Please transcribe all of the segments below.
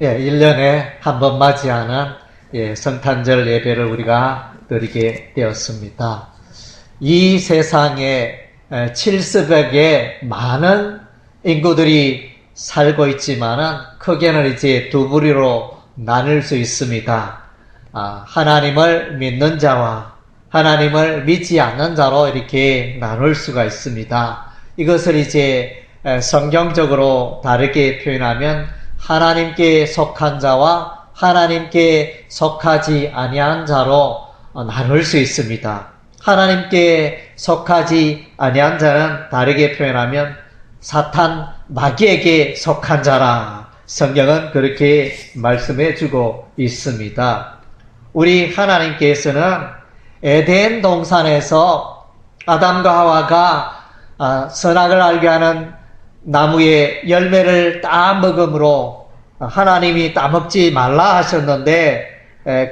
1년에 한 번 맞이하는 성탄절 예배를 우리가 드리게 되었습니다. 이 세상에 70억의 많은 인구들이 살고 있지만은 크게는 이제 두 부류로 나눌 수 있습니다. 하나님을 믿는 자와 하나님을 믿지 않는 자로 이렇게 나눌 수가 있습니다. 이것을 이제 성경적으로 다르게 표현하면 하나님께 속한 자와 하나님께 속하지 아니한 자로 나눌 수 있습니다. 하나님께 속하지 아니한 자는 다르게 표현하면 사탄 마귀에게 속한 자라. 성경은 그렇게 말씀해 주고 있습니다. 우리 하나님께서는 에덴 동산에서 아담과 하와가 선악을 알게 하는 나무의 열매를 따먹음으로 하나님이 따먹지 말라 하셨는데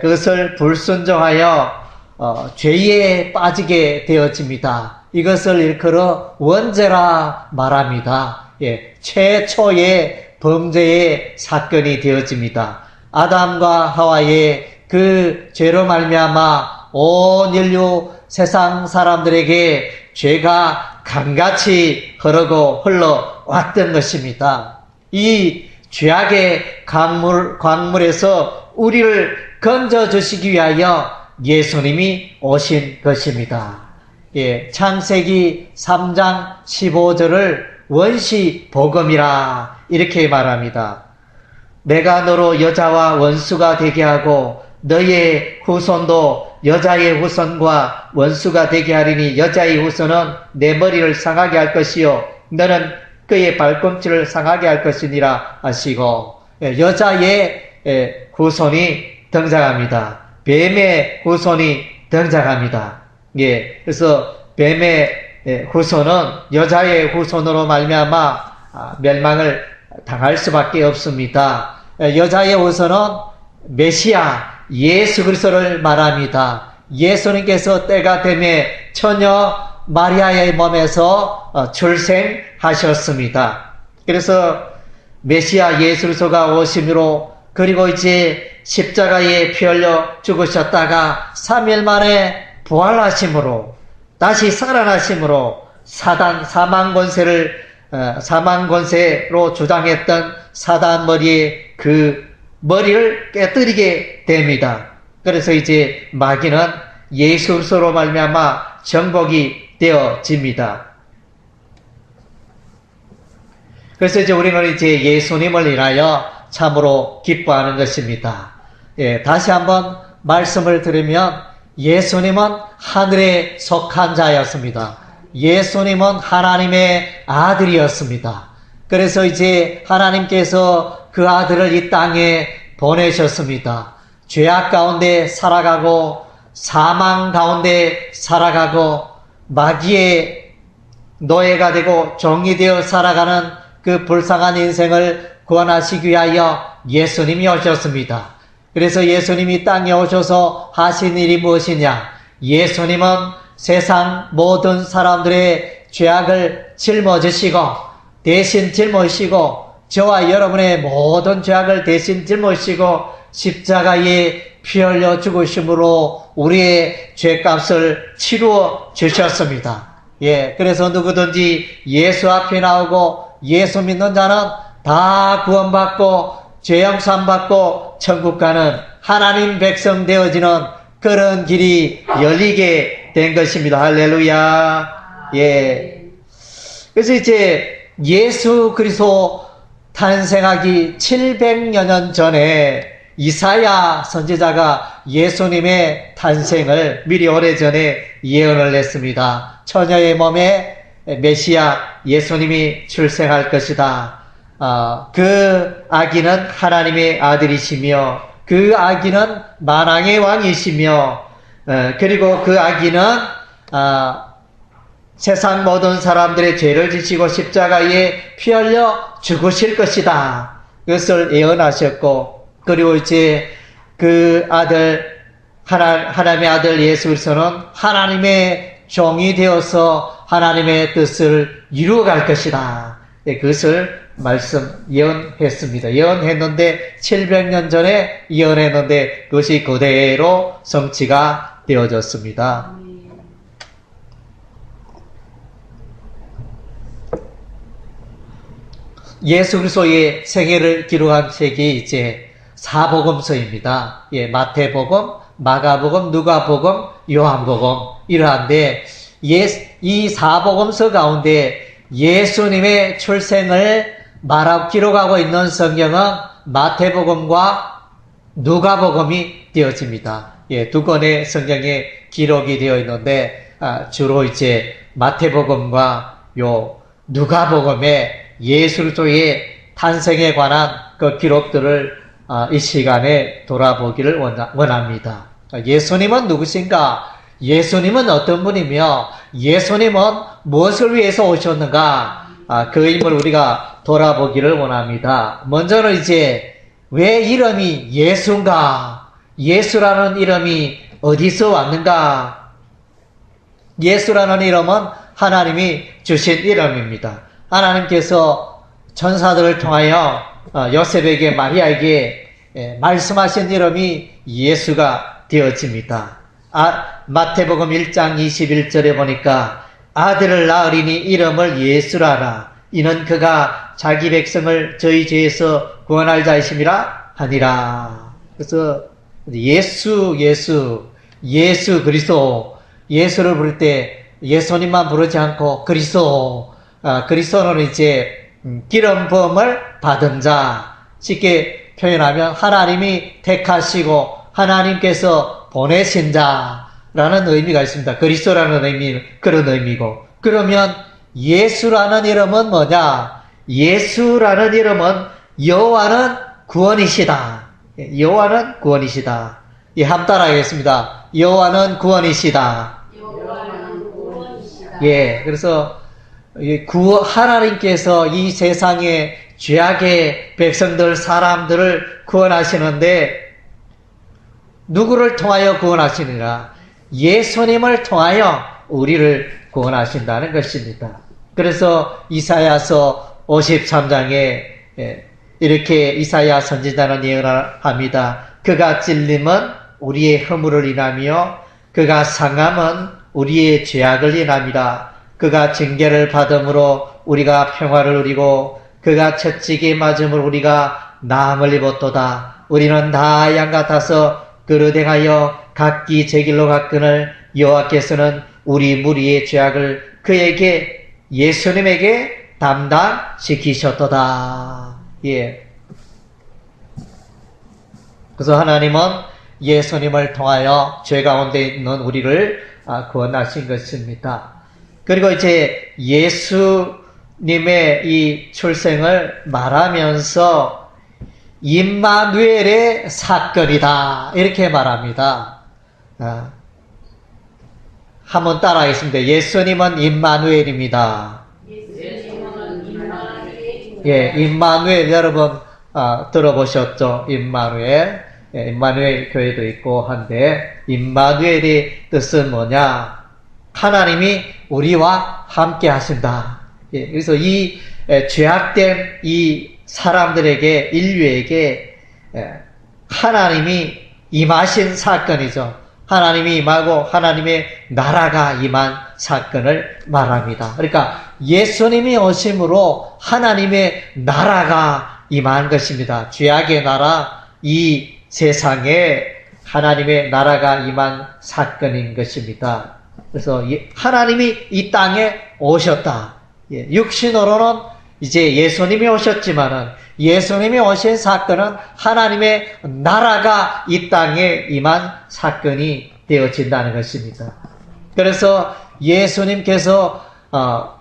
그것을 불순종하여 죄에 빠지게 되어집니다. 이것을 일컬어 원죄라 말합니다. 최초의 범죄의 사건이 되어집니다. 아담과 하와의 그 죄로 말미암아 온 인류 세상 사람들에게 죄가 강같이 흐르고 흘러왔던 것입니다. 이 죄악의 광물에서 우리를 건져주시기 위하여 예수님이 오신 것입니다. 창세기 3장 15절을 원시복음이라 이렇게 말합니다. 내가 너로 여자와 원수가 되게 하고 너의 후손도 여자의 후손과 원수가 되게 하리니 여자의 후손은 내 머리를 상하게 할 것이요 너는 그의 발꿈치를 상하게 할 것이니라 하시고 여자의 후손이 등장합니다. 뱀의 후손이 등장합니다. 그래서 뱀의 후손은 여자의 후손으로 말미암아 멸망을 당할 수밖에 없습니다. 여자의 후손은 메시아 예수 그리스도를 말합니다. 예수님께서 때가 되매 처녀 마리아의 몸에서 출생하셨습니다. 그래서 메시아 예수 그리스도가 오심으로 그리고 이제 십자가에 피 흘려 죽으셨다가 3일 만에 부활하심으로 다시 살아나심으로 사망 권세로 주장했던 사단 머리에 그 머리를 깨뜨리게 됩니다. 그래서 이제 마귀는 예수 그리스도로 말미암아 정복이 되어집니다. 그래서 이제 우리는 이제 예수님을 인하여 참으로 기뻐하는 것입니다. 다시 한번 말씀을 드리면 예수님은 하늘에 속한 자였습니다. 예수님은 하나님의 아들이었습니다. 그래서 이제 하나님께서 그 아들을 이 땅에 보내셨습니다. 죄악 가운데 살아가고 사망 가운데 살아가고 마귀의 노예가 되고 종이 되어 살아가는 그 불쌍한 인생을 구원하시기 위하여 예수님이 오셨습니다. 그래서 예수님이 땅에 오셔서 하신 일이 무엇이냐? 예수님은 세상 모든 사람들의 죄악을 짊어지시고 대신 짊어지시고 저와 여러분의 모든 죄악을 대신 짊어지시고 십자가에 피 흘려 죽으심으로 우리의 죄값을 치루어 주셨습니다. 그래서 누구든지 예수 앞에 나오고 예수 믿는 자는 다 구원받고 죄 용서 받고 천국 가는 하나님 백성 되어지는 그런 길이 열리게 된 것입니다. 할렐루야. 그래서 이제 예수 그리스도 탄생하기 700여 년 전에 이사야 선지자가 예수님의 탄생을 미리 오래전에 예언을 했습니다. 처녀의 몸에 메시아 예수님이 출생할 것이다. 그 아기는 하나님의 아들이시며 그 아기는 만왕의 왕이시며 그리고 그 아기는 세상 모든 사람들의 죄를 지시고 십자가에 피 흘려 죽으실 것이다. 그것을 예언하셨고 그리고 이제 그 아들 하나님의 아들 예수 그리스도는 하나님의 종이 되어서 하나님의 뜻을 이루어갈 것이다. 그것을 말씀 예언했습니다. 예언했는데 700년 전에 예언했는데 그것이 그대로 성취가 되어졌습니다. 예수 그리스도의 생애를 기록한 책이 이제 사복음서입니다. 예, 마태복음, 마가복음, 누가복음, 요한복음 이러한데 이 사복음서 가운데 예수님의 출생을 기록하고 있는 성경은 마태복음과 누가복음이 되어집니다. 예, 두 권의 성경에 기록이 되어 있는데 주로 이제 마태복음과 누가복음에 예수 그리스도의 탄생에 관한 그 기록들을 이 시간에 돌아보기를 원합니다. 예수님은 누구신가? 예수님은 어떤 분이며 예수님은 무엇을 위해서 오셨는가? 그 힘을 우리가 돌아보기를 원합니다. 먼저는 이제 왜 이름이 예수인가? 예수라는 이름이 어디서 왔는가? 예수라는 이름은 하나님이 주신 이름입니다. 하나님께서 천사들을 통하여 요셉에게 마리아에게 말씀하신 이름이 예수가 되어집니다. 마태복음 1장 21절에 보니까 아들을 낳으리니 이름을 예수라라. 이는 그가 자기 백성을 저희 죄에서 구원할 자이심이라 하니라. 그래서 예수 그리스도, 예수를 부를 때 예수님만 부르지 않고 그리스도는 이제 기름 부음을 받은 자, 쉽게 표현하면 하나님이 택하시고 하나님께서 보내신 자라는 의미가 있습니다. 그리스도라는 그런 의미고. 그러면 예수라는 이름은 뭐냐? 예수라는 이름은 여호와는 구원이시다. 여호와는 구원이시다. 한번 따라하겠습니다. 여호와는 구원이시다. 예, 그래서 하나님께서 이 세상의 죄악의 백성들, 사람들을 구원하시는데 누구를 통하여 구원하시느냐? 예수님을 통하여 우리를 구원하신다는 것입니다. 그래서 이사야서 53장에 이렇게 이사야 선지자는 예언을 합니다. 그가 찔림은 우리의 허물을 인하며 그가 상함은 우리의 죄악을 인함이라. 그가 징계를 받음으로 우리가 평화를 누리고 그가 채찍에 맞음으로 우리가 나음을 입었도다. 우리는 다 양 같아서 그릇 행하여 각기 제 길로 갔거늘 여호와께서는 우리 무리의 죄악을 그에게 예수님에게 담당시키셨도다. 예. 그래서 하나님은 예수님을 통하여 죄 가운데 있는 우리를 구원하신 것입니다. 그리고 이제 예수님의 이 출생을 말하면서 임마누엘의 사건이다 이렇게 말합니다. 한번 따라하겠습니다. 예수님은 임마누엘입니다. 예, 임마누엘 여러분 들어보셨죠? 임마누엘. 예, 임마누엘 교회도 있고 한데 임마누엘의 뜻은 뭐냐? 하나님이 우리와 함께 하신다. 예, 그래서 이 죄악된 이 사람들에게, 인류에게 하나님이 임하신 사건이죠. 하나님이 임하고 하나님의 나라가 임한 사건을 말합니다. 그러니까 예수님이 오심으로 하나님의 나라가 임한 것입니다. 죄악의 나라, 이 세상에 하나님의 나라가 임한 사건인 것입니다. 그래서 하나님이 이 땅에 오셨다. 육신으로는 이제 예수님이 오셨지만은 예수님이 오신 사건은 하나님의 나라가 이 땅에 임한 사건이 되어진다는 것입니다. 그래서 예수님께서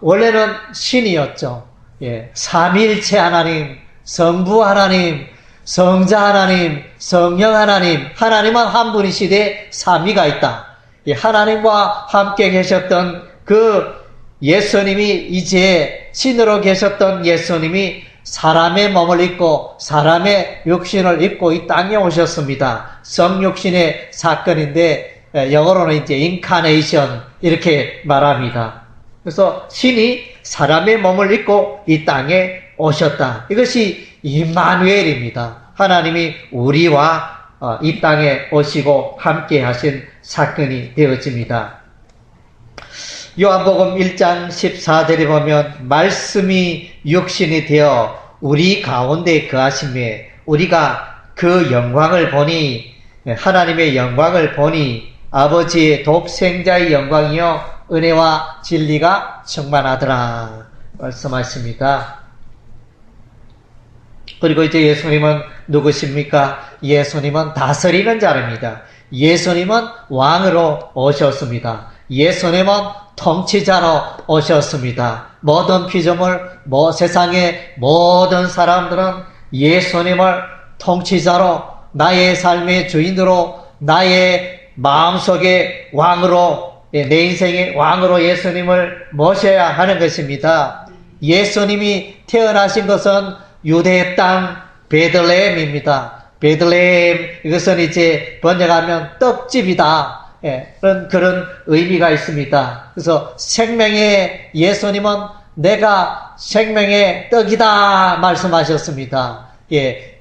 원래는 신이었죠. 예, 삼위일체 하나님, 성부 하나님, 성자 하나님, 성령 하나님, 하나님은 한 분이시되 삼위가 있다. 예, 하나님과 함께 계셨던 그 예수님이 이제 신으로 계셨던 예수님이 사람의 몸을 입고 사람의 육신을 입고 이 땅에 오셨습니다. 성육신의 사건인데 영어로는 이제 인카네이션 이렇게 말합니다. 그래서 신이 사람의 몸을 입고 이 땅에 오셨다. 이것이 임마누엘입니다. 하나님이 우리와 이 땅에 오시고 함께 하신 사건이 되어집니다. 요한복음 1장 14절에 보면 말씀이 육신이 되어 우리 가운데 거하심에 우리가 그 영광을 보니 하나님의 영광을 보니 아버지의 독생자의 영광이요 은혜와 진리가 충만하더라 말씀하십니다. 그리고 이제 예수님은 누구십니까? 예수님은 다스리는 자입니다. 예수님은 왕으로 오셨습니다. 예수님은 통치자로 오셨습니다. 모든 피조물, 세상의 모든 사람들은 예수님을 통치자로, 나의 삶의 주인으로, 나의 마음속의 왕으로, 내 인생의 왕으로 예수님을 모셔야 하는 것입니다. 예수님이 태어나신 것은 유대 땅 베들레헴입니다. 베들레헴, 이것은 이제 번역하면 떡집이다. 그런 의미가 있습니다. 그래서 생명의 예수님은 내가 생명의 떡이다 말씀하셨습니다.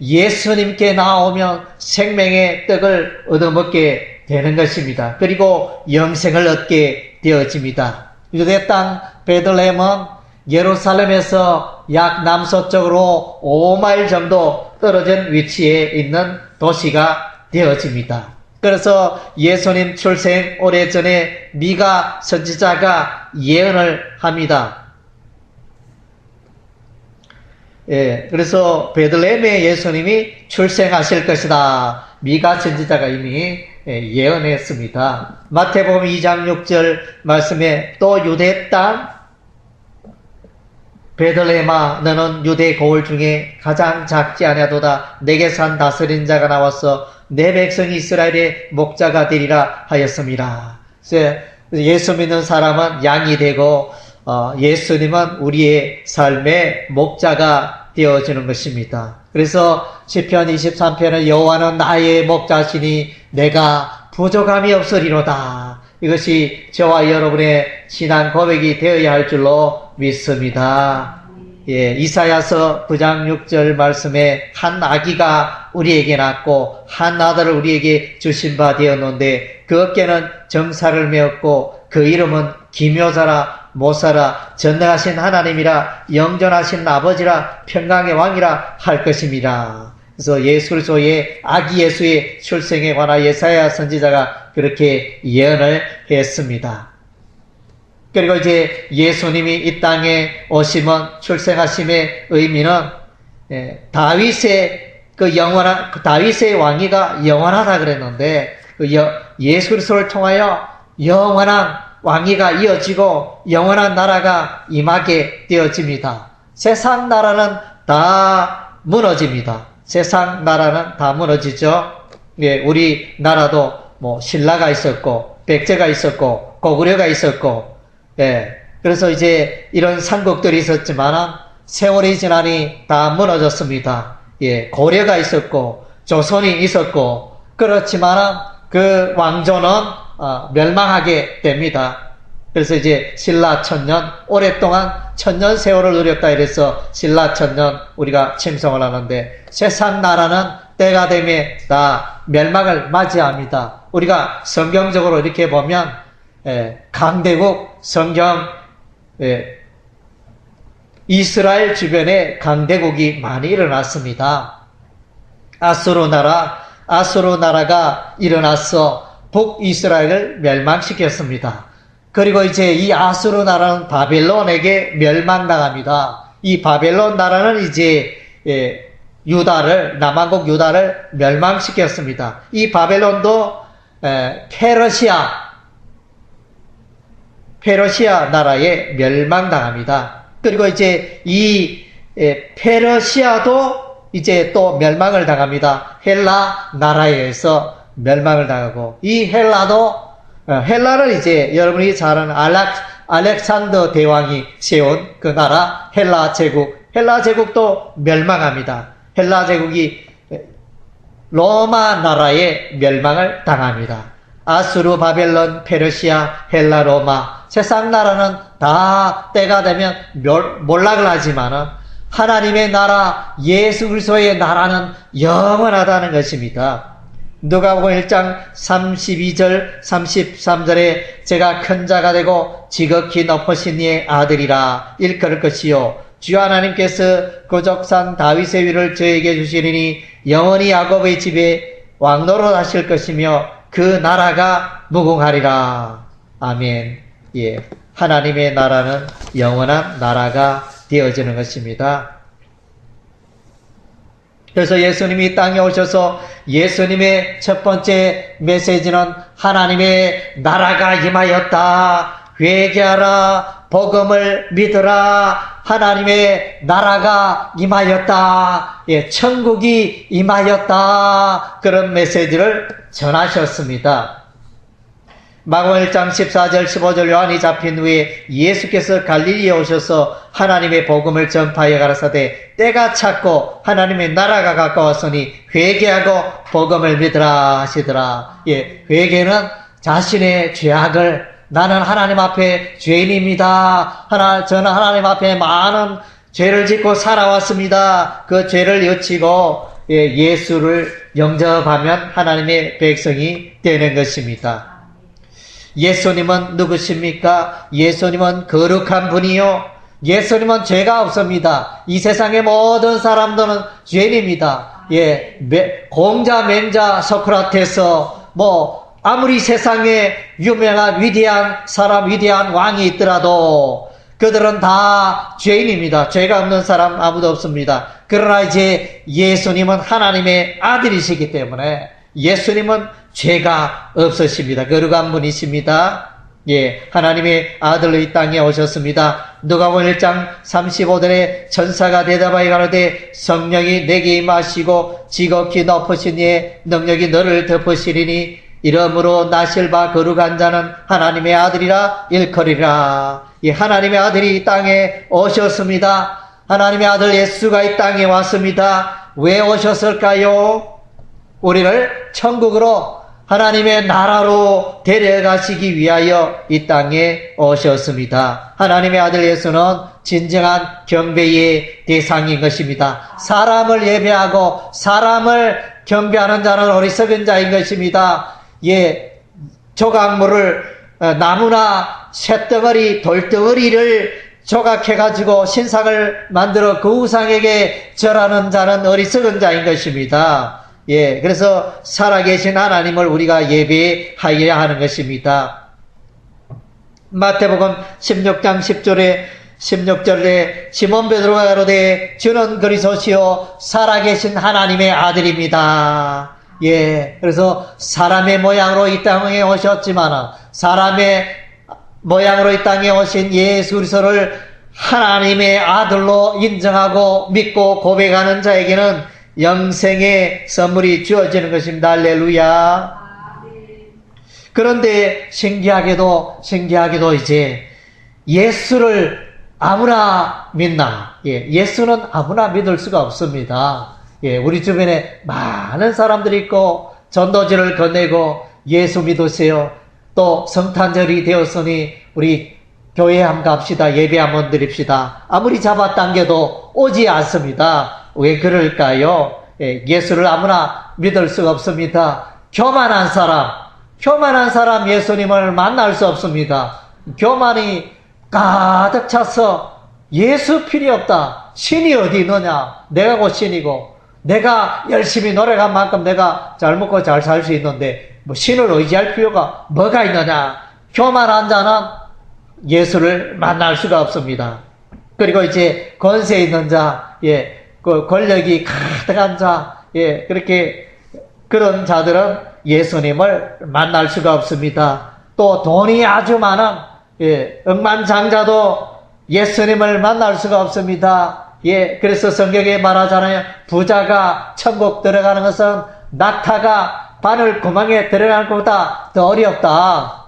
예수님께 나오면 생명의 떡을 얻어먹게 되는 것입니다. 그리고 영생을 얻게 되어집니다. 유대 땅 베들레헴은 예루살렘에서 약 남서쪽으로 5마일 정도 떨어진 위치에 있는 도시가 되어집니다. 그래서 예수님 출생 오래전에 미가 선지자가 예언을 합니다. 그래서 베들레헴에 예수님이 출생하실 것이다. 미가 선지자가 이미 예언했습니다. 마태복음 2장 6절 말씀에 또 유대 땅 베들레헴아 너는 유대 고을 중에 가장 작지 아니하도다. 내게 산 다스린 자가 나와서 내 백성 이스라엘의 목자가 되리라 하였습니다. 예수 믿는 사람은 양이 되고 예수님은 우리의 삶의 목자가 되어주는 것입니다. 그래서 시편 23편은 여호와는 나의 목자시니 내가 부족함이 없으리로다. 이것이 저와 여러분의 신앙 고백이 되어야 할 줄로 믿습니다. 이사야서 9장 6절 말씀에 한 아기가 우리에게 낳고 한 아들을 우리에게 주신 바 되었는데 그 어깨는 정사를 메었고 그 이름은 기묘자라 모사라 전능하신 하나님이라 영존하신 아버지라 평강의 왕이라 할 것입니다. 그래서 예수 그리스도의 아기 예수의 출생에 관한 예사야 선지자가 그렇게 예언을 했습니다. 그리고 이제 예수님이 이 땅에 오심은 출생하심의 의미는 다윗의 다윗의 왕위가 영원하다 그랬는데 예수 그리스도를 통하여 영원한 왕위가 이어지고 영원한 나라가 임하게 되어집니다. 세상 나라는 다 무너집니다. 세상 나라는 다 무너지죠. 우리 나라도 신라가 있었고 백제가 있었고 고구려가 있었고 그래서 이제 이런 삼국들이 있었지만 세월이 지나니 다 무너졌습니다. 고려가 있었고 조선이 있었고 그렇지만 그 왕조는 멸망하게 됩니다. 그래서 이제 신라 천년 오랫동안 천년 세월을 누렸다 이래서 신라 천년 우리가 칭송을 하는데 세상 나라는 때가 되면 다 멸망을 맞이합니다. 우리가 성경적으로 이렇게 보면 강대국 성경 이스라엘 주변에 강대국이 많이 일어났습니다. 아수르 나라가 일어나서 북이스라엘을 멸망시켰습니다. 그리고 이제 이 아수르 나라는 바벨론에게 멸망당합니다. 이 바벨론 나라는 이제 남한국 유다를 멸망시켰습니다. 이 바벨론도 페르시아 나라에 멸망당합니다. 그리고 이제 이 페르시아도 이제 또 멸망을 당합니다. 헬라 나라에 의해서 멸망을 당하고 이 헬라를 이제 여러분이 잘 아는 알렉산더 대왕이 세운 그 나라 헬라 제국도 멸망합니다. 헬라 제국이 로마 나라에 멸망을 당합니다. 아수르, 바벨론, 페르시아, 헬라, 로마 세상 나라는 다 때가 되면 몰락을 하지만은 하나님의 나라, 예수 그리스도의 나라는 영원하다는 것입니다. 누가복음 1장 32절 33절에 제가 큰 자가 되고 지극히 높으신 이의 아들이라 일컬을 것이요 주 하나님께서 그 족산 다윗의 위를 저에게 주시리니 영원히 야곱의 집에 왕노릇 하실 것이며 그 나라가 무궁하리라. 아멘. 예, 하나님의 나라는 영원한 나라가 되어지는 것입니다. 그래서 예수님이 땅에 오셔서 예수님의 첫 번째 메시지는 하나님의 나라가 임하였다. 회개하라. 복음을 믿으라. 하나님의 나라가 임하였다. 예, 천국이 임하였다. 그런 메시지를 전하셨습니다. 마가복음 1장 14절 15절 요한이 잡힌 후에 예수께서 갈릴리에 오셔서 하나님의 복음을 전파하여 가라사대 때가 찼고 하나님의 나라가 가까웠으니 회개하고 복음을 믿으라 하시더라. 예, 회개는 자신의 죄악을 나는 하나님 앞에 죄인입니다. 저는 하나님 앞에 많은 죄를 짓고 살아왔습니다. 그 죄를 여치고 예수를 영접하면 하나님의 백성이 되는 것입니다. 예수님은 누구십니까? 예수님은 거룩한 분이요. 예수님은 죄가 없습니다. 이 세상의 모든 사람들은 죄인입니다. 예, 공자, 맹자, 소크라테스, 아무리 세상에 유명한 위대한 사람, 위대한 왕이 있더라도 그들은 다 죄인입니다. 죄가 없는 사람 아무도 없습니다. 그러나 이제 예수님은 하나님의 아들이시기 때문에 예수님은 죄가 없으십니다. 거룩한 분이십니다. 예, 하나님의 아들로 이 땅에 오셨습니다. 누가복음 1장 35절에 천사가 대답하여 가로되 성령이 내게 임하시고 지극히 높으신 이의 능력이 너를 덮으시리니 이러므로 나실 바 거룩한 자는 하나님의 아들이라 일컬이라. 예, 하나님의 아들이 이 땅에 오셨습니다. 하나님의 아들 예수가 이 땅에 왔습니다. 왜 오셨을까요? 우리를 천국으로 하나님의 나라로 데려가시기 위하여 이 땅에 오셨습니다. 하나님의 아들 예수는 진정한 경배의 대상인 것입니다. 사람을 예배하고 사람을 경배하는 자는 어리석은 자인 것입니다. 예, 조각물을 나무나 쇳덩어리, 돌덩어리를 조각해가지고 신상을 만들어 그 우상에게 절하는 자는 어리석은 자인 것입니다. 예, 그래서 살아계신 하나님을 우리가 예배하여야 하는 것입니다. 마태복음 16장 16절에 시몬 베드로가 가로되 주는 그리스도시요 살아계신 하나님의 아들입니다. 예, 그래서 사람의 모양으로 이 땅에 오셨지만 사람의 모양으로 이 땅에 오신 예수 그리스도를 하나님의 아들로 인정하고 믿고 고백하는 자에게는 영생의 선물이 주어지는 것입니다. 할렐루야. 그런데 신기하게도 이제 예수를 아무나 믿나? 예, 예수는 아무나 믿을 수가 없습니다. 예, 우리 주변에 많은 사람들이 있고 전도지를 건네고 예수 믿으세요. 또 성탄절이 되었으니 우리 교회 한번 갑시다. 예배 한번 드립시다. 아무리 잡아당겨도 오지 않습니다. 왜 그럴까요? 예, 예수를 아무나 믿을 수가 없습니다. 교만한 사람 예수님을 만날 수 없습니다. 교만이 가득 차서 예수 필요 없다. 신이 어디 있느냐? 내가 곧 신이고 내가 열심히 노력한 만큼 내가 잘 먹고 잘 살 수 있는데 신을 의지할 필요가 뭐가 있느냐? 교만한 자는 예수를 만날 수가 없습니다. 그리고 이제 권세 있는 자, 예, 그 권력이 가득한 자, 예, 그런 자들은 예수님을 만날 수가 없습니다. 또 돈이 아주 많은, 예, 억만장자도 예수님을 만날 수가 없습니다. 예, 그래서 성경에 말하잖아요. 부자가 천국 들어가는 것은 낙타가 바늘 구멍에 들어가는 것보다 더 어렵다.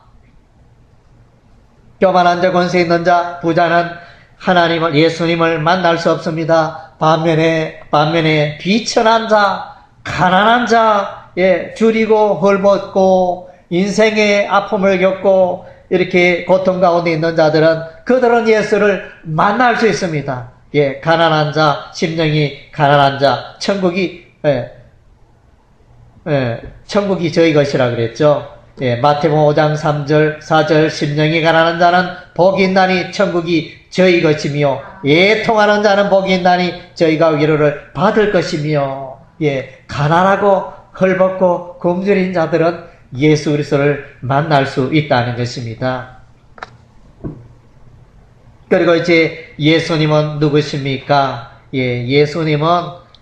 교만한 자, 권세 있는 자, 부자는 하나님을, 예수님을 만날 수 없습니다. 반면에 비천한 자, 가난한 자, 예, 줄이고 헐벗고 인생의 아픔을 겪고 이렇게 고통 가운데 있는 자들은 그들은 예수를 만날 수 있습니다. 예, 가난한 자, 심령이 가난한 자, 천국이 저희 것이라 그랬죠. 예, 마태복음 5장 3절, 4절, 심령이 가난한 자는 복이 있나니 천국이 저희 것이며, 애통하는 자는 복이 있나니 저희가 위로를 받을 것이며, 예, 가난하고 헐벗고 굶주린 자들은 예수 그리스도를 만날 수 있다는 것입니다. 그리고 이제 예수님은 누구십니까? 예, 예수님은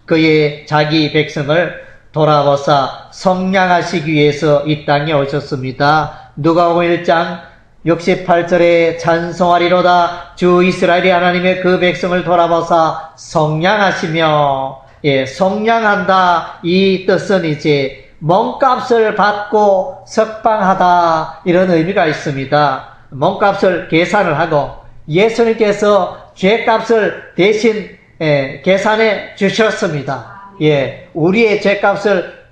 그의 자기 백성을 돌아보사 성량하시기 위해서 이 땅에 오셨습니다. 누가복음 1장 68절에 찬송하리로다 주 이스라엘의 하나님의 그 백성을 돌아보사 성량하시며, 예, 성량한다 이 뜻은 이제 몸값을 받고 석방하다 이런 의미가 있습니다. 몸값을 계산을 하고 예수님께서 죄값을 대신 계산해 주셨습니다. 예, 우리의 죄값을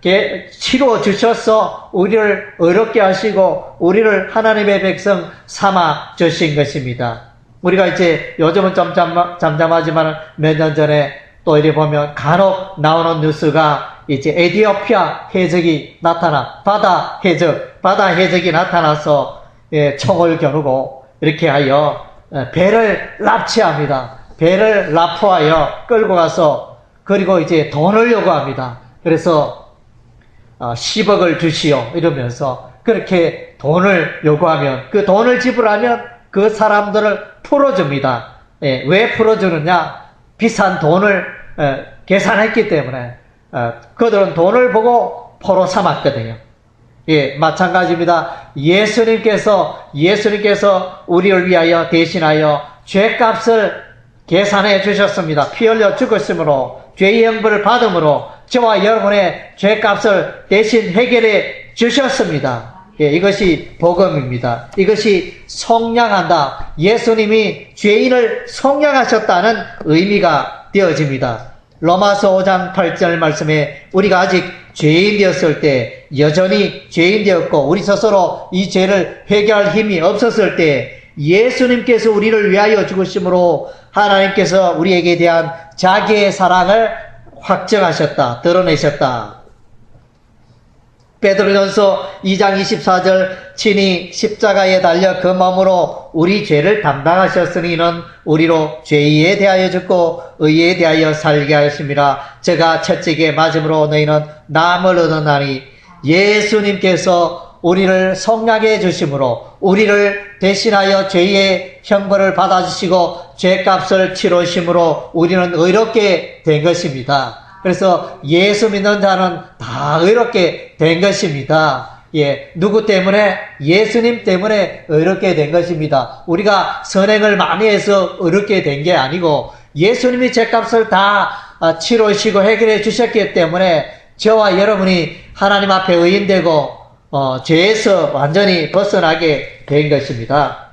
치러 주셔서 우리를 의롭게 하시고 우리를 하나님의 백성 삼아 주신 것입니다. 우리가 이제 요즘은 좀 잠잠하지만 몇 년 전에 또 이래 보면 간혹 나오는 뉴스가 이제 에티오피아 해적이 바다 해적이 나타나서 예, 총을 겨누고 이렇게 하여 배를 납치합니다. 배를 납포하여 끌고 가서 그리고 이제 돈을 요구합니다. 그래서 10억을 주시오 이러면서 그렇게 돈을 요구하면 그 돈을 지불하면 그 사람들을 풀어줍니다. 예, 왜 풀어주느냐? 비싼 돈을 계산했기 때문에 그들은 돈을 보고 포로 삼았거든요. 예, 마찬가지입니다. 예수님께서 우리를 위하여 대신하여 죄값을 계산해 주셨습니다. 피 흘려 죽으심으로 죄의 형벌을 받음으로 저와 여러분의 죄값을 대신 해결해 주셨습니다. 예, 이것이 복음입니다. 이것이 속량한다. 예수님이 죄인을 속량하셨다는 의미가 되어집니다. 로마서 5장 8절 말씀에 우리가 아직 죄인 되었을 때, 여전히 죄인 되었고 우리 스스로 이 죄를 회개할 힘이 없었을 때 예수님께서 우리를 위하여 죽으심으로 하나님께서 우리에게 대한 자기의 사랑을 확정하셨다, 드러내셨다. 베드로전서 2장 24절 친히 십자가에 달려 그 몸으로 우리 죄를 담당하셨으니 이는 우리로 죄에 대하여 죽고 의에 대하여 살게 하심이라. 저가 채찍에 맞음으로 너희는 남을 얻었나니 예수님께서 우리를 속량해 주심으로 우리를 대신하여 죄의 형벌을 받아주시고 죄값을 치르심으로 우리는 의롭게 된 것입니다. 그래서 예수 믿는 자는 다 의롭게 된 것입니다. 예, 누구 때문에? 예수님 때문에 의롭게 된 것입니다. 우리가 선행을 많이 해서 의롭게 된 게 아니고 예수님이 죄값을 다 치르시고 해결해 주셨기 때문에 저와 여러분이 하나님 앞에 의인되고 죄에서 완전히 벗어나게 된 것입니다.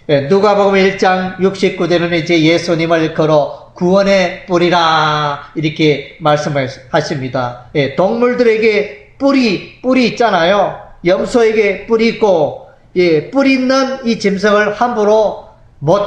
예, 누가복음 1장 69절에는 이제 예수님을 걸어 구원의 뿌리라 이렇게 말씀하십니다. 예, 동물들에게 뿔이 있잖아요. 염소에게 뿔이 있고, 예, 뿔 있는 이 짐승을 함부로 못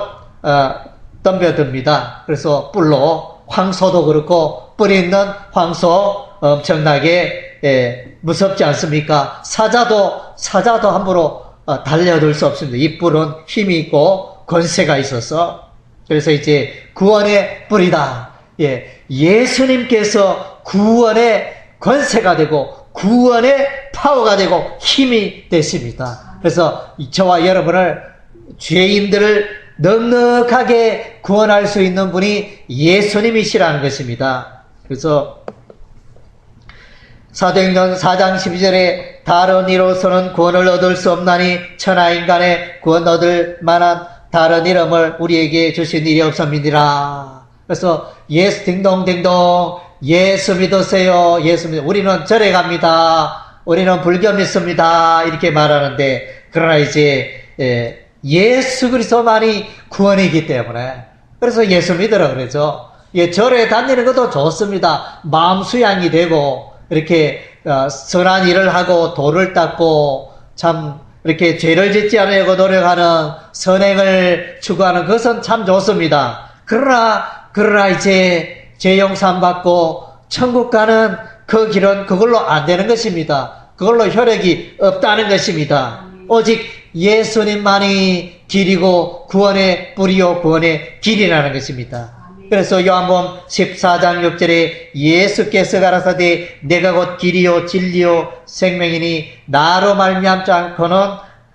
덤벼듭니다. 그래서 뿔로 황소도 그렇고 뿔이 있는 황소 엄청나게 무섭지 않습니까? 사자도 함부로 달려들 수 없습니다. 이 뿔은 힘이 있고 권세가 있어서. 그래서 이제 구원의 뿌리다. 예, 예수님께서 구원의 권세가 되고 구원의 파워가 되고 힘이 되십니다. 그래서 저와 여러분을 죄인들을 넉넉하게 구원할 수 있는 분이 예수님이시라는 것입니다. 그래서 사도행전 4장 12절에 다른 이로서는 구원을 얻을 수 없나니 천하인간의 구원 얻을 만한 다른 이름을 우리에게 주신 일이 없음이니라. 그래서 예수 딩동딩동 예수 믿으세요. 우리는 절에 갑니다. 우리는 불교 믿습니다. 이렇게 말하는데 그러나 이제 예수 그리스도만이 구원이기 때문에 그래서 예수 믿으라 그러죠. 예, 절에 다니는 것도 좋습니다. 마음 수양이 되고 이렇게 선한 일을 하고 도를 닦고 참 이렇게 죄를 짓지 않으려고 노력하는 선행을 추구하는 것은 참 좋습니다. 그러나 이제 죄 용서함 받고 천국 가는 그 길은 그걸로 안 되는 것입니다. 그걸로 혈액이 없다는 것입니다. 오직 예수님만이 길이고 구원의 뿌리요 구원의 길이라는 것입니다. 그래서 요한복음 14장 6절에 예수께서 가라사대 내가 곧 길이요 진리요 생명이니 나로 말미암지 않고는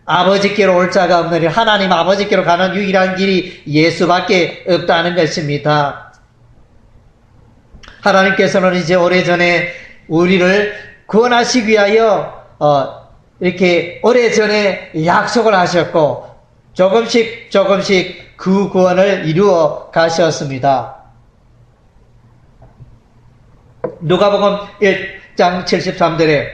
아버지께로 올 자가 없느니 하나님 아버지께로 가는 유일한 길이 예수밖에 없다는 것입니다. 하나님께서는 이제 오래전에 우리를 구원하시기 위하여 이렇게 오래전에 약속을 하셨고 조금씩 그 구원을 이루어 가셨습니다. 누가복음 1장 73절에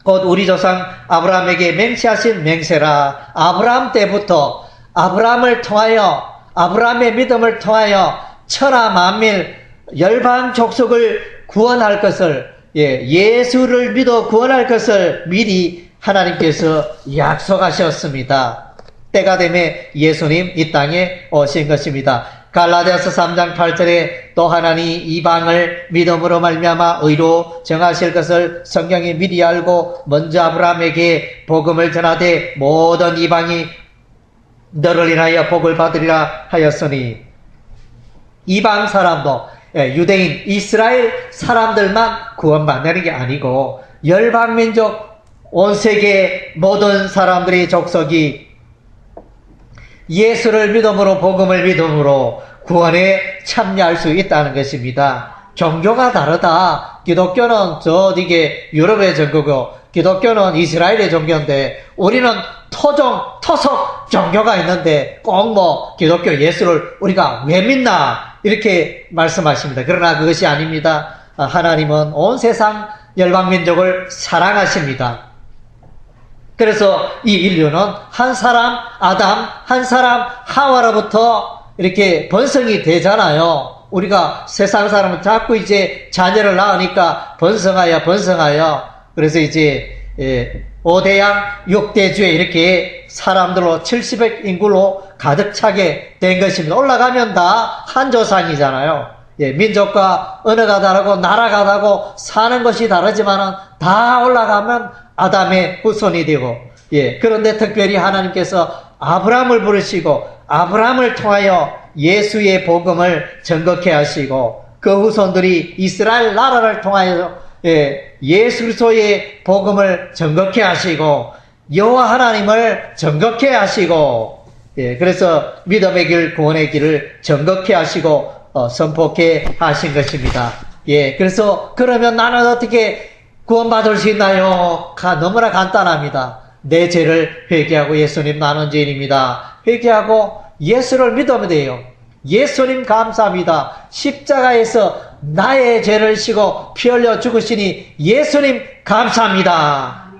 곧 우리 조상 아브라함에게 맹세하신 맹세라. 아브라함 때부터 아브라함을 통하여 아브라함의 믿음을 통하여 천하 만민 열방 족속을 구원할 것을 예수를 믿어 구원할 것을 미리 하나님께서 약속하셨습니다. 때가 되매 예수님 이 땅에 오신 것입니다. 갈라디아서 3장 8절에 또 하나니 이방을 믿음으로 말미암아 의로 정하실 것을 성경이 미리 알고 먼저 아브라함에게 복음을 전하되 모든 이방이 너를 인하여 복을 받으리라 하였으니 이방 사람도 유대인 이스라엘 사람들만 구원받는 게 아니고 열방민족 온 세계 모든 사람들의 족속이 예수를 믿음으로 복음을 믿음으로 구원에 참여할 수 있다는 것입니다. 종교가 다르다. 기독교는 저 어디게 유럽의 종교고 기독교는 이스라엘의 종교인데 우리는 토속 종교가 있는데 꼭 기독교 예수를 우리가 왜 믿나 이렇게 말씀하십니다. 그러나 그것이 아닙니다. 하나님은 온 세상 열방민족을 사랑하십니다. 그래서 이 인류는 한 사람 아담, 한 사람 하와로부터 이렇게 번성이 되잖아요. 우리가 세상 사람은 자꾸 이제 자녀를 낳으니까 번성하여 그래서 이제 5대양 6대주에 이렇게 사람들로 70억 인구로 가득 차게 된 것입니다. 올라가면 다 한 조상이잖아요. 민족과 언어가 다르고 나라가 다르고 사는 것이 다르지만은 다 올라가면 아담의 후손이 되고, 그런데 특별히 하나님께서 아브라함을 부르시고, 아브라함을 통하여 예수의 복음을 전거케 하시고, 그 후손들이 이스라엘 나라를 통하여, 예수 그리스도의 복음을 전거케 하시고, 여호와 하나님을 전거케 하시고, 그래서 믿음의 길, 구원의 길을 전거케 하시고, 선포케 하신 것입니다. 그래서 그러면 나는 어떻게 구원받을 수 있나요? 너무나 간단합니다. 내 죄를 회개하고 예수님 나는 죄인입니다. 회개하고 예수를 믿으면 돼요. 예수님 감사합니다. 십자가에서 나의 죄를 지고 피 흘려 죽으시니 예수님 감사합니다.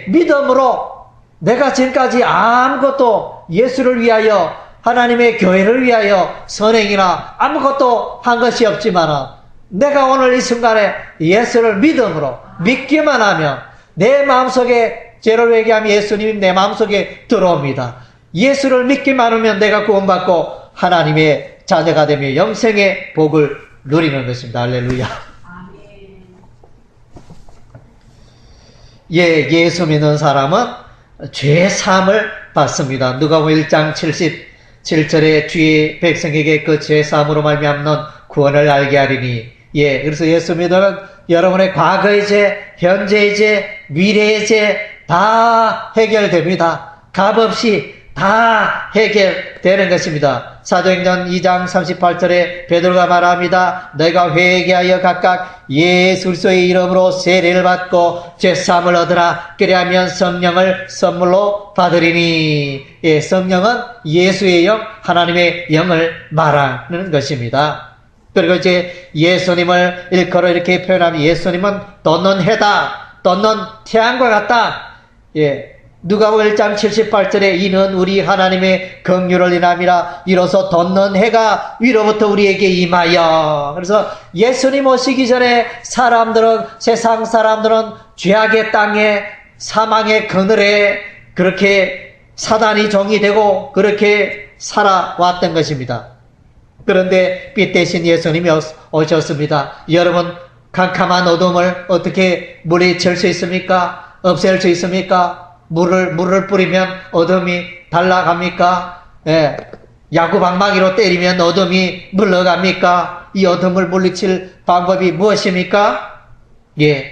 믿음으로 내가 지금까지 아무것도 예수를 위하여 하나님의 교회를 위하여 선행이나 아무것도 한 것이 없지만 내가 오늘 이 순간에 예수를 믿음으로 믿기만 하면 내 마음속에 죄를 회개하면 예수님이 내 마음속에 들어옵니다. 예수를 믿기만 하면 내가 구원받고 하나님의 자녀가 되며 영생의 복을 누리는 것입니다. 할렐루야. 예수 믿는 사람은 죄 사함을 받습니다. 누가복음 1장 77절에 주의 백성에게 그 죄 사함으로 말미암는 구원을 알게 하리니 그래서 예수 믿으면 여러분의 과거의 죄, 현재의 죄, 미래의 죄 다 해결됩니다. 값없이 다 해결되는 것입니다. 사도행전 2장 38절에 베드로가 말합니다. 너희가 회개하여 각각 예수 그리스도의 이름으로 세례를 받고 죄사함을 얻으라. 그리하면 성령을 선물로 받으리니. 성령은 예수의 영, 하나님의 영을 말하는 것입니다. 그리고 이제 예수님을 일컬어 이렇게 표현하면 예수님은 돋는 해다, 돋는 태양과 같다. 누가복음 1장 78절에 이는 우리 하나님의 긍휼을 인함이라. 이로써 돋는 해가 위로부터 우리에게 임하여. 그래서 예수님 오시기 전에 세상 사람들은 죄악의 땅에 사망의 그늘에 그렇게 사단이 종이 되고 그렇게 살아왔던 것입니다. 그런데 빛 대신 예수님이 오셨습니다. 여러분, 캄캄한 어둠을 어떻게 물리칠 수 있습니까? 없앨 수 있습니까? 물을 뿌리면 어둠이 달라갑니까? 예. 야구방망이로 때리면 어둠이 물러갑니까? 이 어둠을 물리칠 방법이 무엇입니까? 예.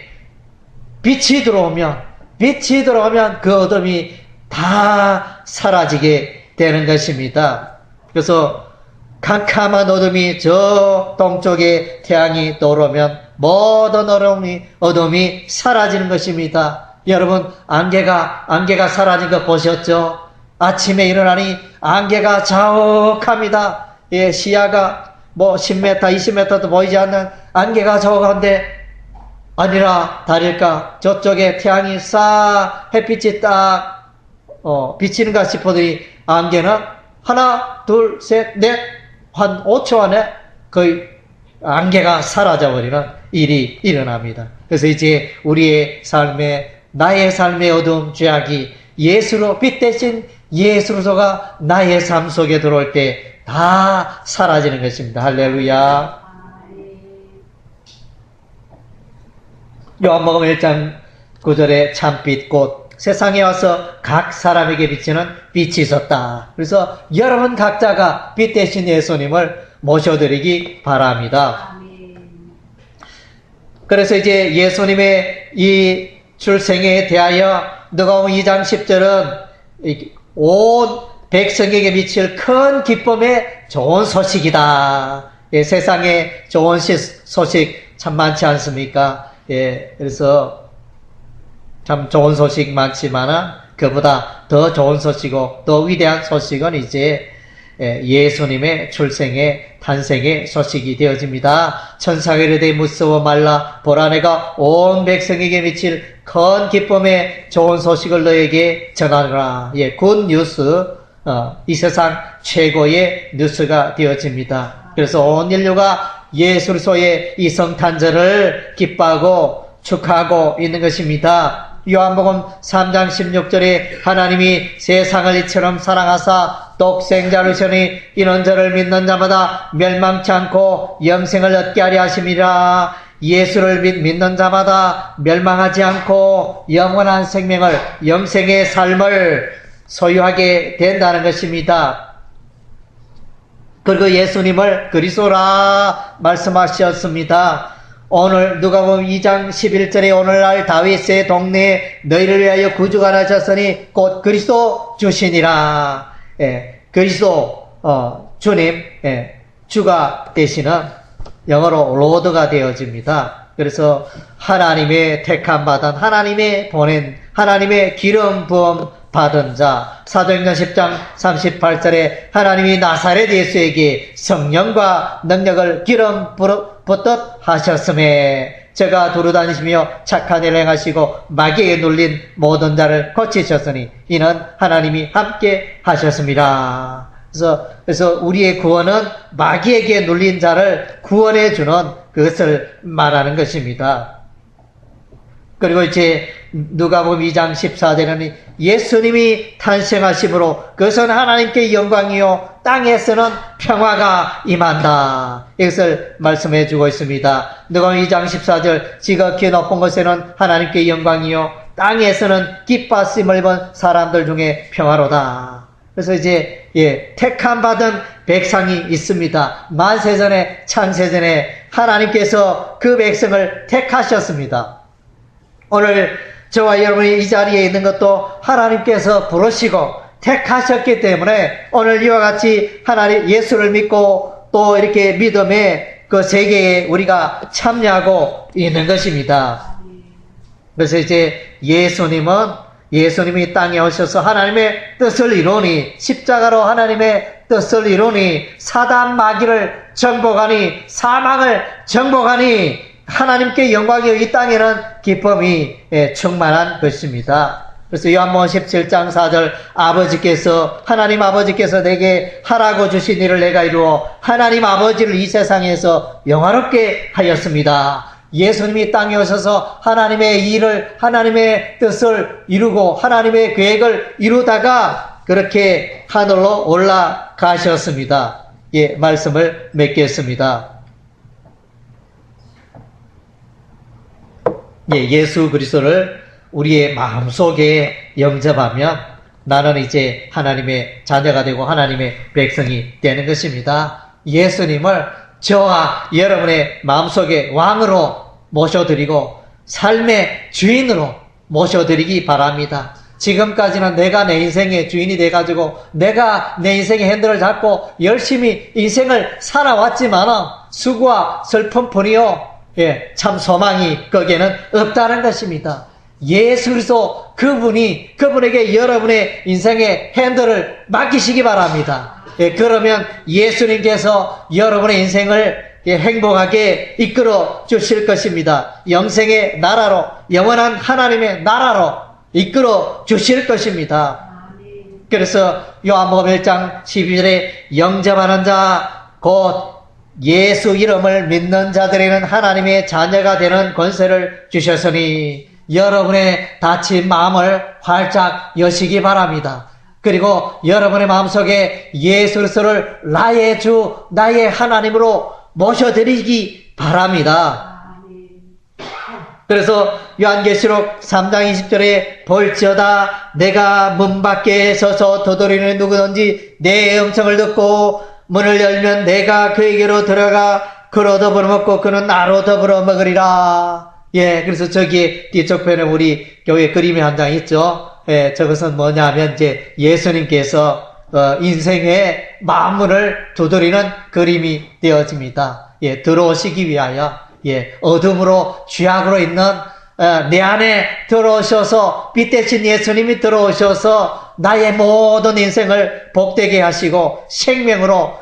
빛이 들어오면 그 어둠이 다 사라지게 되는 것입니다. 그래서 캄캄한 어둠이 저 동쪽에 태양이 떠오르면 모든 어둠이 사라지는 것입니다. 여러분, 안개가 사라진 거 보셨죠? 아침에 일어나니 안개가 자욱합니다. 예, 시야가 10m, 20m도 보이지 않는 안개가 자욱한데 아니라 다를까 저쪽에 태양이 싹 햇빛이 딱 비치는가 싶어더니 안개는 하나, 둘, 셋, 넷, 한 5초 안에 거의 안개가 사라져버리는 일이 일어납니다. 그래서 이제 우리의 나의 삶의 어두운 죄악이 예수로, 빛 대신 예수로서가 나의 삶 속에 들어올 때 다 사라지는 것입니다. 할렐루야. 요한복음 1장 9절에 참빛 곧 세상에 와서 각 사람에게 비치는 빛이 있었다. 그래서 여러분 각자가 빛 대신 예수님을 모셔드리기 바랍니다. 그래서 이제 예수님의 이 출생에 대하여 누가복음 2장 10절은 온 백성에게 미칠 큰 기쁨의 좋은 소식이다. 예, 세상에 좋은 소식 참 많지 않습니까? 예, 그래서 참 좋은 소식 많지만은 그보다 더 좋은 소식이고 더 위대한 소식은 이제 예수님의 출생의 탄생의 소식이 되어집니다. 천사가 이르되 무서워 말라 보라 내가 온 백성에게 미칠 큰 기쁨의 좋은 소식을 너에게 전하노라. 예, 굿 뉴스, 이 세상 최고의 뉴스가 되어집니다. 그래서 온 인류가 예수 그리스도의 이 성탄절을 기뻐하고 축하하고 있는 것입니다. 요한복음 3장 16절에 하나님이 세상을 이처럼 사랑하사 독생자를 주시니 이는 저를 믿는 자마다 멸망치 않고 영생을 얻게 하려 하심이라. 예수를 믿는 자마다 멸망하지 않고 영원한 생명을, 영생의 삶을 소유하게 된다는 것입니다. 그리고 예수님을 그리스도라 말씀하셨습니다. 오늘 누가복음 2장 11절에 오늘날 다윗의 동네에 너희를 위하여 구주가 나셨으니 곧 그리스도 주시니라. 예, 그리스도 주님, 주가 되시는 영어로 로드가 되어집니다. 그래서 하나님의 택함 받은, 하나님의 보낸, 하나님의 기름 부음 받은 자. 사도행전 10장 38절에 하나님이 나사렛 예수에게 성령과 능력을 기름 붓듯 하셨음에 저가 두루다니시며 착한 일을 행하시고 마귀에게 눌린 모든 자를 고치셨으니 이는 하나님이 함께 하셨습니다. 그래서 우리의 구원은 마귀에게 눌린 자를 구원해 주는 그것을 말하는 것입니다. 그리고 이제 누가복음 2장 14절에는 예수님이 탄생하심으로 그것은 하나님께 영광이요 땅에서는 평화가 임한다. 이것을 말씀해 주고 있습니다. 누가복음 2장 14절 지극히 높은 곳에는 하나님께 영광이요 땅에서는 기뻐하심을 입은 사람들 중에 평화로다. 그래서 이제 택함 받은 백성이 있습니다. 만세전에 창세전에 하나님께서 그 백성을 택하셨습니다. 오늘 저와 여러분이 이 자리에 있는 것도 하나님께서 부르시고 택하셨기 때문에 오늘 이와 같이 하나님 예수를 믿고 또 이렇게 믿음의 그 세계에 우리가 참여하고 있는 것입니다. 그래서 이제 예수님이 땅에 오셔서 하나님의 뜻을 이루니 십자가로 하나님의 뜻을 이루니 사단 마귀를 정복하니 사망을 정복하니 하나님께 영광이 이 땅에는 기쁨이 충만한 것입니다. 그래서 요한복음 17장 4절 하나님 아버지께서 내게 하라고 주신 일을 내가 이루어 하나님 아버지를 이 세상에서 영화롭게 하였습니다. 예수님이 땅에 오셔서 하나님의 일을, 하나님의 뜻을 이루고 하나님의 계획을 이루다가 그렇게 하늘로 가셨습니다. 예, 말씀을 맺겠습니다. 예, 예수 그리스도를 우리의 마음속에 영접하면 나는 이제 하나님의 자녀가 되고 하나님의 백성이 되는 것입니다. 예수님을 저와 여러분의 마음속에 왕으로 모셔드리고 삶의 주인으로 모셔드리기 바랍니다. 지금까지는 내가 내 인생의 주인이 돼가지고 내가 내 인생의 핸들을 잡고 열심히 인생을 살아왔지만 수고와 슬픔뿐이요. 예, 참 소망이 거기에는 없다는 것입니다. 예수 그리스도 그분에게 여러분의 인생의 핸들을 맡기시기 바랍니다. 예, 그러면 예수님께서 여러분의 인생을 행복하게 이끌어 주실 것입니다. 영생의 나라로, 영원한 하나님의 나라로 이끌어 주실 것입니다. 그래서 요한복음 1장 12절에 영접하는 자, 곧 예수 이름을 믿는 자들에게는 하나님의 자녀가 되는 권세를 주셨으니 여러분의 닫힌 마음을 활짝 여시기 바랍니다. 그리고 여러분의 마음속에 예수 그리스도를 나의 주, 나의 하나님으로 모셔드리기 바랍니다. 그래서 요한계시록 3장 20절에 볼지어다 내가 문 밖에 서서 도돌이는 누구든지 내 음성을 듣고 문을 열면 내가 그에게로 들어가 그로 더불어 먹고 그는 나로 더불어 먹으리라. 예, 그래서 저기 뒤쪽 편에 우리 교회 그림이 한 장 있죠. 예, 저것은 뭐냐 하면 이제 예수님께서 인생의 마음문을 두드리는 그림이 되어집니다. 예, 들어오시기 위하여 예, 어둠으로 죄악으로 있는 내 안에 들어오셔서 빛 대신 예수님이 들어오셔서 나의 모든 인생을 복되게 하시고 생명으로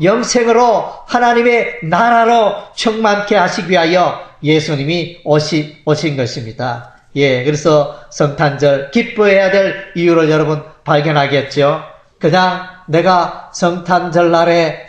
영생으로 하나님의 나라로 충만케 하시기 위하여 예수님이 오신 것입니다. 예, 그래서 성탄절 기뻐해야 될 이유를 여러분 발견하겠죠. 그냥 내가 성탄절 날에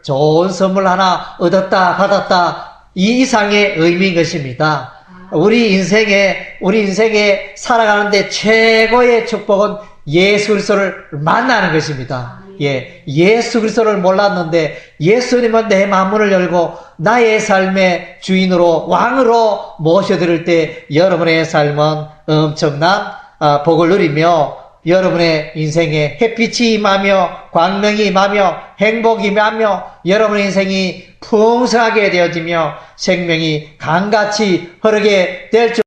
좋은 선물 하나 얻었다 받았다 이 이상의 의미인 것입니다. 우리 인생에 살아가는데 최고의 축복은 예수 그리스도를 만나는 것입니다. 예, 예수 그리스도를 몰랐는데 예수님은 내 마음문을 열고 나의 삶의 주인으로 왕으로 모셔드릴 때 여러분의 삶은 엄청난 복을 누리며 여러분의 인생에 햇빛이 임하며 광명이 임하며 행복이 임하며 여러분의 인생이 풍성하게 되어지며 생명이 강같이 흐르게 될 줄